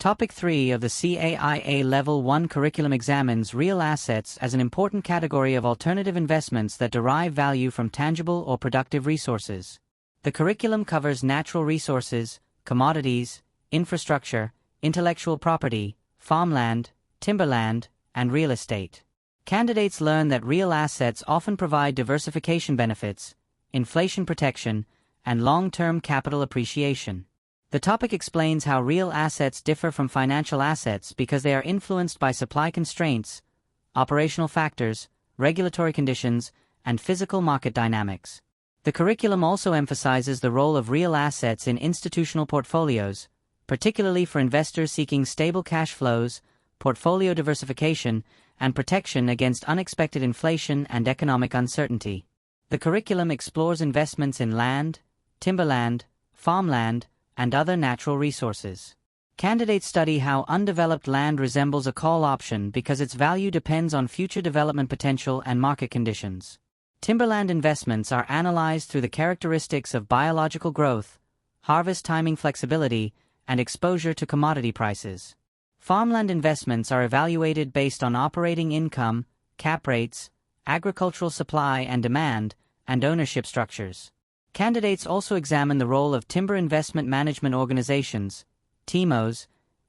Topic 3 of the CAIA Level 1 curriculum examines real assets as an important category of alternative investments that derive value from tangible or productive resources. The curriculum covers natural resources, commodities, infrastructure, intellectual property, farmland, timberland, and real estate. Candidates learn that real assets often provide diversification benefits, inflation protection, and long-term capital appreciation. The topic explains how real assets differ from financial assets because they are influenced by supply constraints, operational factors, regulatory conditions, and physical market dynamics. The curriculum also emphasizes the role of real assets in institutional portfolios, particularly for investors seeking stable cash flows, portfolio diversification, and protection against unexpected inflation and economic uncertainty. The curriculum explores investments in land, timberland, farmland, and other natural resources. Candidates study how undeveloped land resembles a call option because its value depends on future development potential and market conditions. Timberland investments are analyzed through the characteristics of biological growth, harvest timing flexibility, and exposure to commodity prices. Farmland investments are evaluated based on operating income, cap rates, agricultural supply and demand, and ownership structures. Candidates also examine the role of timber investment management organizations, TIMOs,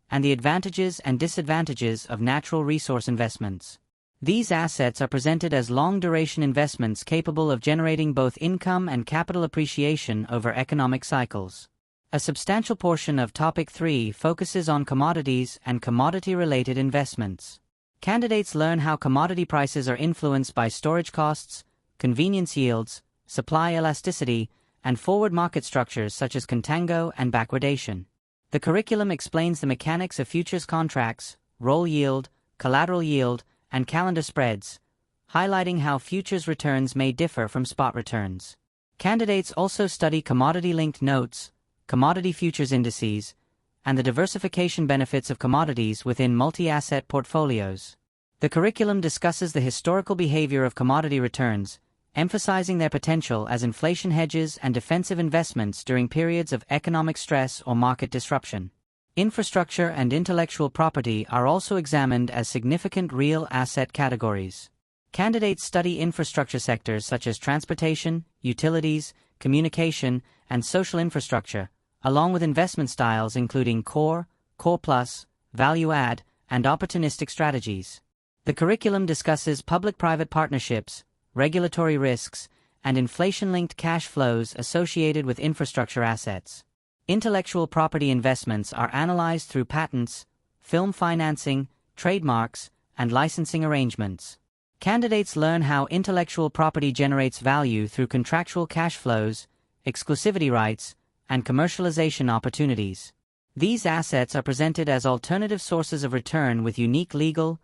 and the advantages and disadvantages of natural resource investments. These assets are presented as long-duration investments capable of generating both income and capital appreciation over economic cycles. A substantial portion of Topic 3 focuses on commodities and commodity-related investments. Candidates learn how commodity prices are influenced by storage costs, convenience yields, supply elasticity, and forward market structures such as contango and backwardation. The curriculum explains the mechanics of futures contracts, roll yield, collateral yield, and calendar spreads, highlighting how futures returns may differ from spot returns. Candidates also study commodity-linked notes, commodity futures indices, and the diversification benefits of commodities within multi-asset portfolios. The curriculum discusses the historical behavior of commodity returns, emphasizing their potential as inflation hedges and defensive investments during periods of economic stress or market disruption. Infrastructure and intellectual property are also examined as significant real asset categories. Candidates study infrastructure sectors such as transportation, utilities, communication, and social infrastructure, along with investment styles including core, core plus, value add, and opportunistic strategies. The curriculum discusses public-private partnerships, regulatory risks, and inflation-linked cash flows associated with infrastructure assets. Intellectual property investments are analyzed through patents, film financing, trademarks, and licensing arrangements. Candidates learn how intellectual property generates value through contractual cash flows, exclusivity rights, and commercialization opportunities. These assets are presented as alternative sources of return with unique legal,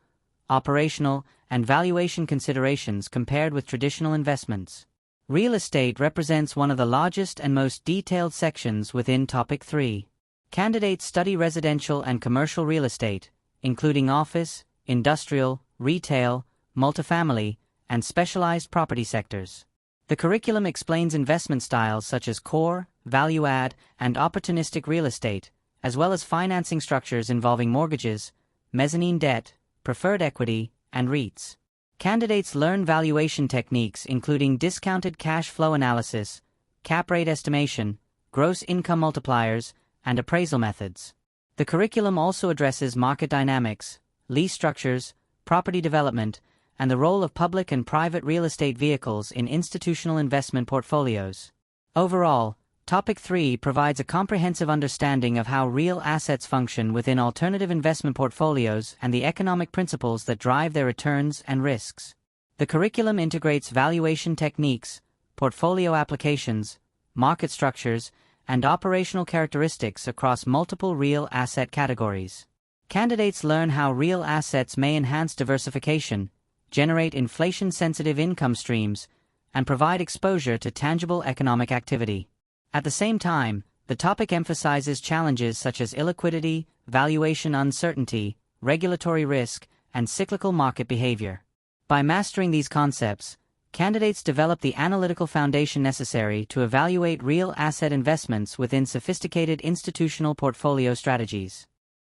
operational, and valuation considerations compared with traditional investments. Real estate represents one of the largest and most detailed sections within Topic 3. Candidates study residential and commercial real estate, including office, industrial, retail, multifamily, and specialized property sectors. The curriculum explains investment styles such as core, value add, and opportunistic real estate, as well as financing structures involving mortgages, mezzanine debt, preferred equity, and REITs. Candidates learn valuation techniques including discounted cash flow analysis, cap rate estimation, gross income multipliers, and appraisal methods. The curriculum also addresses market dynamics, lease structures, property development, and the role of public and private real estate vehicles in institutional investment portfolios. Overall, Topic 3 provides a comprehensive understanding of how real assets function within alternative investment portfolios and the economic principles that drive their returns and risks. The curriculum integrates valuation techniques, portfolio applications, market structures, and operational characteristics across multiple real asset categories. Candidates learn how real assets may enhance diversification, generate inflation-sensitive income streams, and provide exposure to tangible economic activity. At the same time, the topic emphasizes challenges such as illiquidity, valuation uncertainty, regulatory risk, and cyclical market behavior. By mastering these concepts, candidates develop the analytical foundation necessary to evaluate real asset investments within sophisticated institutional portfolio strategies.